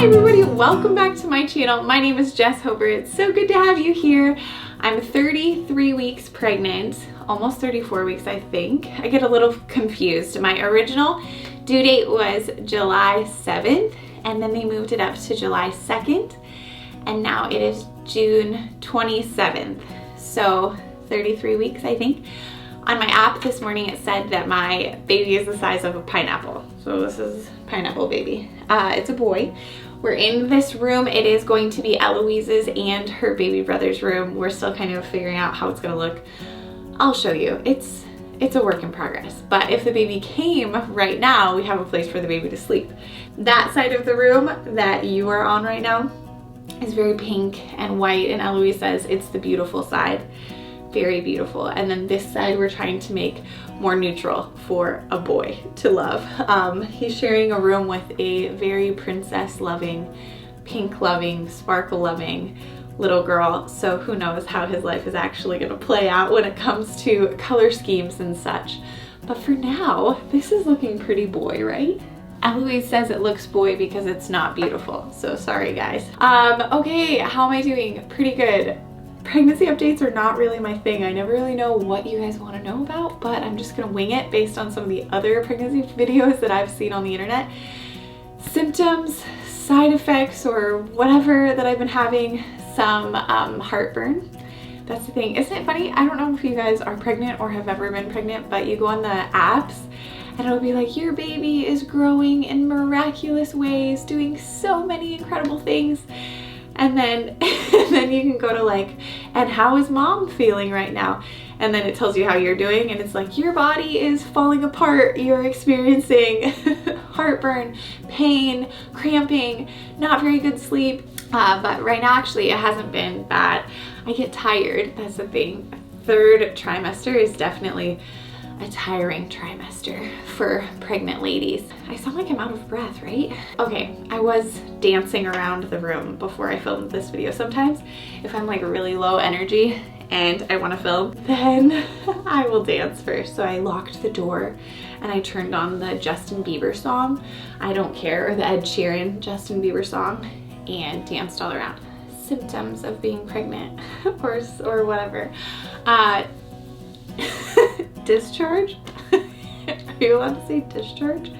Hi everybody, welcome back to my channel. My name is Jess Hober. It's so good to have you here. I'm 33 weeks pregnant, almost 34 weeks I think. I get a little confused. My original due date was July 7th and then they moved it up to July 2nd and now it is June 27th. So 33 weeks I think. On my app this morning it said that my baby is the size of a pineapple. So this is pineapple baby. It's a boy. We're in this room. It is going to be Eloise's and her baby brother's room. We're still kind of figuring out how it's gonna look. I'll show you. It's a work in progress. But if the baby came right now, we have a place for the baby to sleep. That side of the room that you are on right now is very pink and white, and Eloise says it's the beautiful side. Very beautiful. And then this side we're trying to make more neutral for a boy to love. He's sharing a room with a very princess loving, pink loving, sparkle loving little girl. So who knows how his life is actually going to play out when it comes to color schemes and such. But for now, this is looking pretty boy, right? Eloise says it looks boy because it's not beautiful. So sorry guys. Okay, how am I doing? Pretty good. Pregnancy updates are not really my thing. I never really know what you guys want to know about, but I'm just gonna wing it based on some of the other pregnancy videos that I've seen on the internet. Symptoms, side effects, or whatever that I've been having, some heartburn. That's the thing. Isn't it funny? I don't know if you guys are pregnant or have ever been pregnant, but you go on the apps and it'll be like, your baby is growing in miraculous ways, doing so many incredible things. And then you can go to like, and how is mom feeling right now? And then it tells you how you're doing and it's like, your body is falling apart. You're experiencing heartburn, pain, cramping, not very good sleep. But right now actually it hasn't been bad. I get tired, that's the thing. Third trimester is definitely a tiring trimester for pregnant ladies. I sound like I'm out of breath, right? Okay, I was dancing around the room before I filmed this video. Sometimes if I'm like really low energy and I want to film, then I will dance first. So I locked the door and I turned on the Justin Bieber song, I Don't Care, or the Ed Sheeran Justin Bieber song, and danced all around. Symptoms of being pregnant or whatever. Discharge? Are you allowed to say discharge?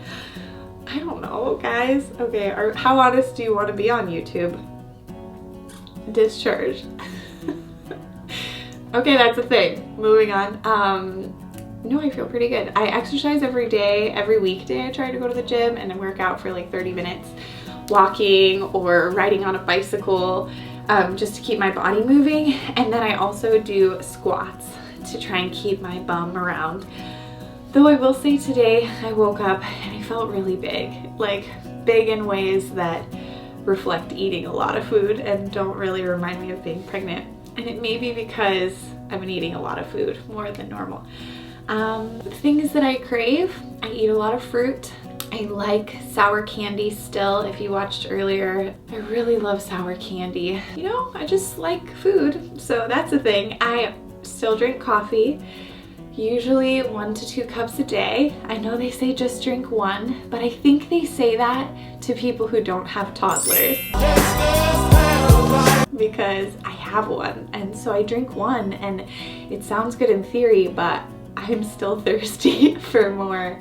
I don't know, guys. Okay, how honest do you want to be on YouTube? Discharge. Okay, that's a thing. Moving on. No, I feel pretty good. I exercise every day. Every weekday I try to go to the gym and then work out for like 30 minutes walking or riding on a bicycle, just to keep my body moving. And then I also do squats to try and keep my bum around. Though I will say today I woke up and I felt really big, like big in ways that reflect eating a lot of food and don't really remind me of being pregnant. And it may be because I've been eating a lot of food, more than normal. Things that I crave, I eat a lot of fruit. I like sour candy still. If you watched earlier, I really love sour candy. You know, I just like food, so that's the thing. I still drink coffee, usually 1 to 2 cups a day. I know they say just drink 1, but I think they say that to people who don't have toddlers. Because I have one, and so I drink 1, and it sounds good in theory, but I'm still thirsty for more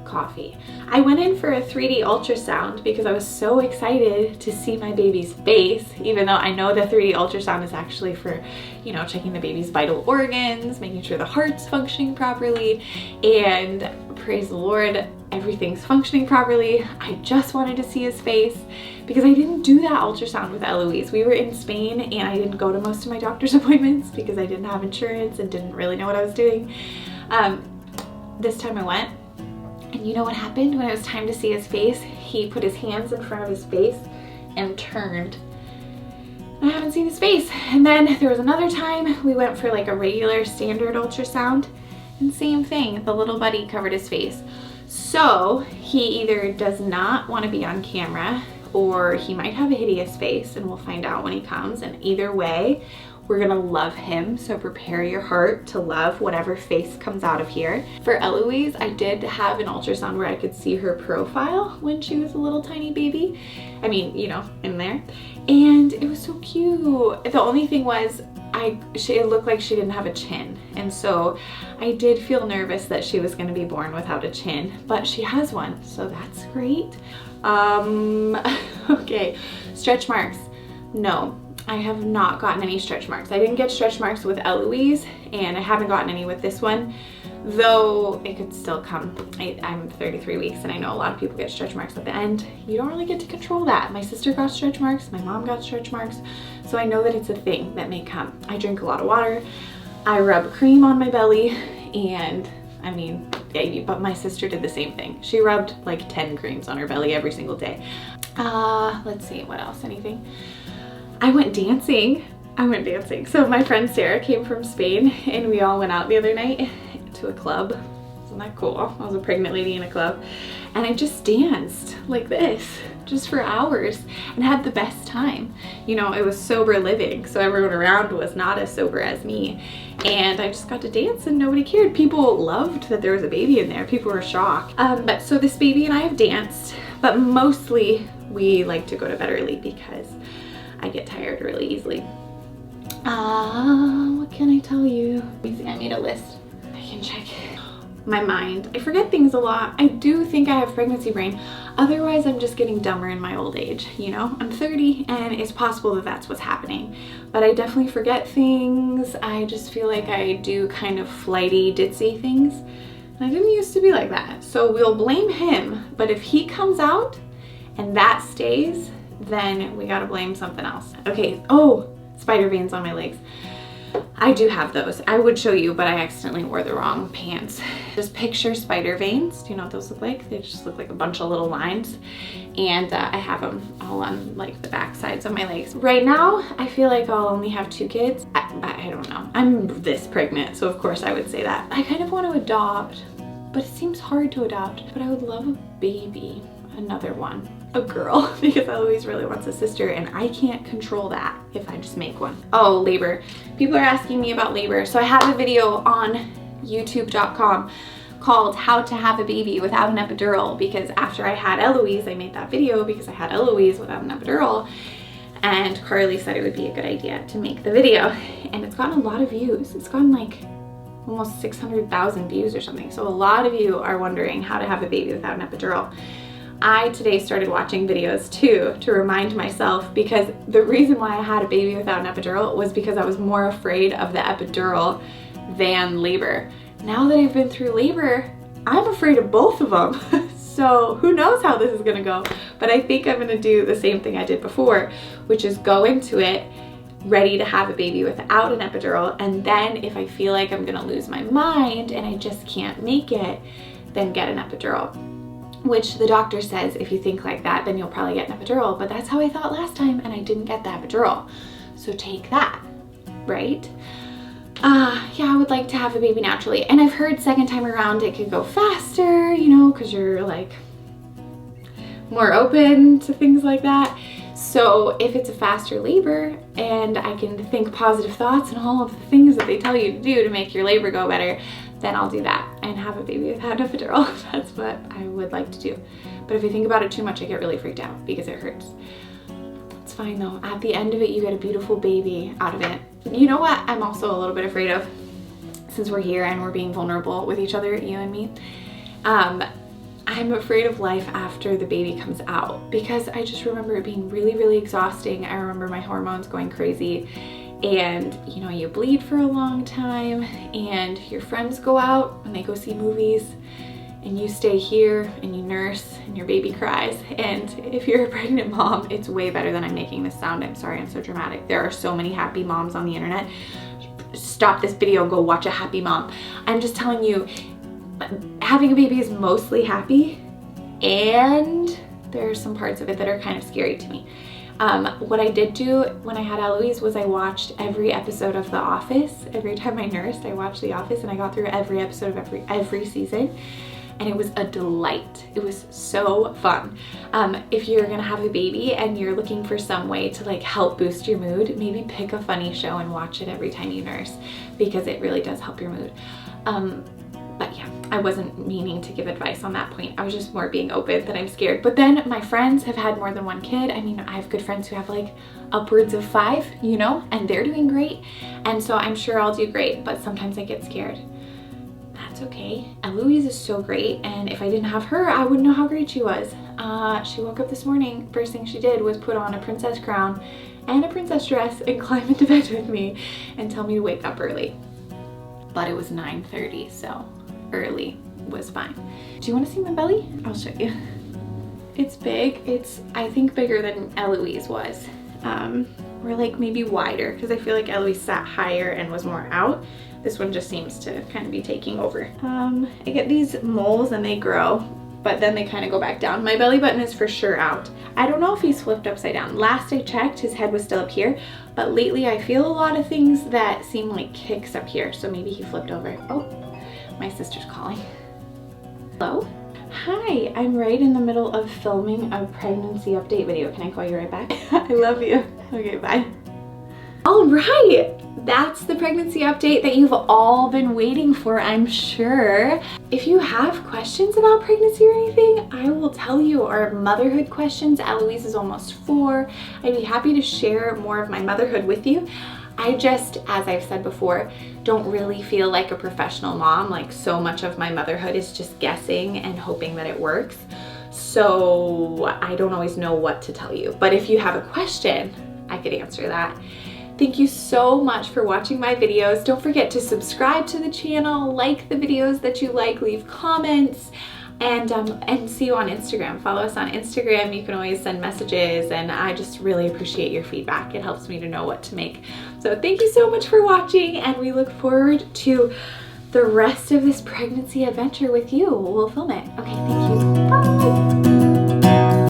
coffee. I went in for a 3D ultrasound because I was so excited to see my baby's face, even though I know the 3D ultrasound is actually for, you know, checking the baby's vital organs, making sure the heart's functioning properly, and praise the Lord, everything's functioning properly. I just wanted to see his face because I didn't do that ultrasound with Eloise. We were in Spain and I didn't go to most of my doctor's appointments because I didn't have insurance and didn't really know what I was doing. This time I went. And you know what happened when it was time to see his face? He put his hands in front of his face and turned. I haven't seen his face. And then there was another time we went for like a regular standard ultrasound and same thing, the little buddy covered his face. So he either does not want to be on camera or he might have a hideous face, and we'll find out when he comes. And either way, We're gonna love him, so prepare your heart to love whatever face comes out of here. For Eloise, I did have an ultrasound where I could see her profile when she was a little tiny baby. I mean, you know, in there. And it was so cute. The only thing was, it looked like she didn't have a chin. And so I did feel nervous that she was gonna be born without a chin, but she has one, so that's great. Okay, stretch marks. No, I have not gotten any stretch marks. I didn't get stretch marks with Eloise, and I haven't gotten any with this one, though it could still come. I'm 33 weeks, and I know a lot of people get stretch marks at the end. You don't really get to control that. My sister got stretch marks, my mom got stretch marks, so I know that it's a thing that may come. I drink a lot of water, I rub cream on my belly, and I mean, yeah, but my sister did the same thing. She rubbed like 10 creams on her belly every single day. Let's see, what else, anything? I went dancing. So my friend Sarah came from Spain, and we all went out the other night to a club. Isn't that cool? I was a pregnant lady in a club, and I just danced like this just for hours and had the best time. You know, it was sober living, so everyone around was not as sober as me, and I just got to dance and nobody cared. People loved that there was a baby in there. People were shocked. But so this baby and I have danced, but mostly we like to go to bed early because I get tired really easily. What can I tell you? I made a list. I can check my mind. I forget things a lot. I do think I have pregnancy brain. Otherwise, I'm just getting dumber in my old age, you know? I'm 30, and it's possible that that's what's happening. But I definitely forget things. I just feel like I do kind of flighty, ditzy things. And I didn't used to be like that. So we'll blame him, but if he comes out and that stays, then we gotta blame something else. Okay, oh, spider veins on my legs. I do have those. I would show you, but I accidentally wore the wrong pants. Just picture spider veins. Do you know what those look like? They just look like a bunch of little lines. And I have them all on like the back sides of my legs. Right now, I feel like I'll only have 2 kids. I don't know. I'm this pregnant, so of course I would say that. I kind of want to adopt, but it seems hard to adopt. But I would love a baby, another one. A girl, because Eloise really wants a sister, and I can't control that if I just make one. Oh, labor. People are asking me about labor. So I have a video on youtube.com called How to Have a Baby Without an Epidural, because after I had Eloise, I made that video because I had Eloise without an epidural, and Carly said it would be a good idea to make the video, and it's gotten a lot of views. It's gotten like almost 600,000 views or something. So a lot of you are wondering how to have a baby without an epidural. I today started watching videos too to remind myself, because the reason why I had a baby without an epidural was because I was more afraid of the epidural than labor. Now that I've been through labor, I'm afraid of both of them. So who knows how this is gonna go, but I think I'm gonna do the same thing I did before, which is go into it ready to have a baby without an epidural, and then if I feel like I'm gonna lose my mind and I just can't make it, then get an epidural. Which the doctor says if you think like that, then you'll probably get an epidural, but that's how I thought last time and I didn't get the epidural. So take that, right? Yeah, I would like to have a baby naturally. And I've heard second time around it could go faster, you know, because you're like more open to things like that. So if it's a faster labor and I can think positive thoughts and all of the things that they tell you to do to make your labor go better, then I'll do that and have a baby without an epidural. That's what I would like to do. But if I think about it too much, I get really freaked out because it hurts. It's fine though. At the end of it, you get a beautiful baby out of it. You know what I'm also a little bit afraid of, since we're here and we're being vulnerable with each other, you and me? I'm afraid of life after the baby comes out, because I just remember it being really, really exhausting. I remember my hormones going crazy, and you know, you bleed for a long time and your friends go out and they go see movies and you stay here and you nurse and your baby cries. And if you're a pregnant mom, it's way better than I'm making this sound. I'm sorry, I'm so dramatic. There are so many happy moms on the internet. Stop this video, go watch a happy mom. I'm just telling you, having a baby is mostly happy, and there are some parts of it that are kind of scary to me. What I did do when I had Eloise was I watched every episode of The Office. Every time I nursed, I watched The Office, and I got through every episode of every season. and it was a delight. It was so fun. If you're gonna have a baby and you're looking for some way to like help boost your mood, maybe pick a funny show and watch it every time you nurse, because it really does help your mood. But yeah, I wasn't meaning to give advice on that point. I was just more being open that I'm scared. But then my friends have had more than one kid. I mean, I have good friends who have like upwards of 5, you know, and they're doing great. And so I'm sure I'll do great, but sometimes I get scared. That's okay. Eloise is so great, and if I didn't have her, I wouldn't know how great she was. She woke up this morning, first thing she did was put on a princess crown and a princess dress and climb into bed with me and tell me to wake up early. But it was 9:30, so early was fine. Do you want to see my belly? I'll show you. It's big. It's, I think, bigger than Eloise was. Or like maybe wider, because I feel like Eloise sat higher and was more out. This one just seems to kind of be taking over. I get these moles and they grow, but then they kind of go back down. My belly button is for sure out. I don't know if he's flipped upside down. Last I checked, his head was still up here, but lately I feel a lot of things that seem like kicks up here, so maybe he flipped over. Oh, my sister's calling. Hello? Hi, I'm right in the middle of filming a pregnancy update video. Can I call you right back? I love you. Okay, bye. All right, that's the pregnancy update that you've all been waiting for, I'm sure. If you have questions about pregnancy or anything, I will tell you, or motherhood questions. Eloise is almost 4. I'd be happy to share more of my motherhood with you. I just, as I've said before, don't really feel like a professional mom. Like, so much of my motherhood is just guessing and hoping that it works. So I don't always know what to tell you. But if you have a question, I could answer that. Thank you so much for watching my videos. Don't forget to subscribe to the channel, like the videos that you like, leave comments, and see you on Instagram. Follow us on Instagram. You can always send messages, and I just really appreciate your feedback. It helps me to know what to make. So thank you so much for watching, and we look forward to the rest of this pregnancy adventure with you. We'll film it. Okay, thanks.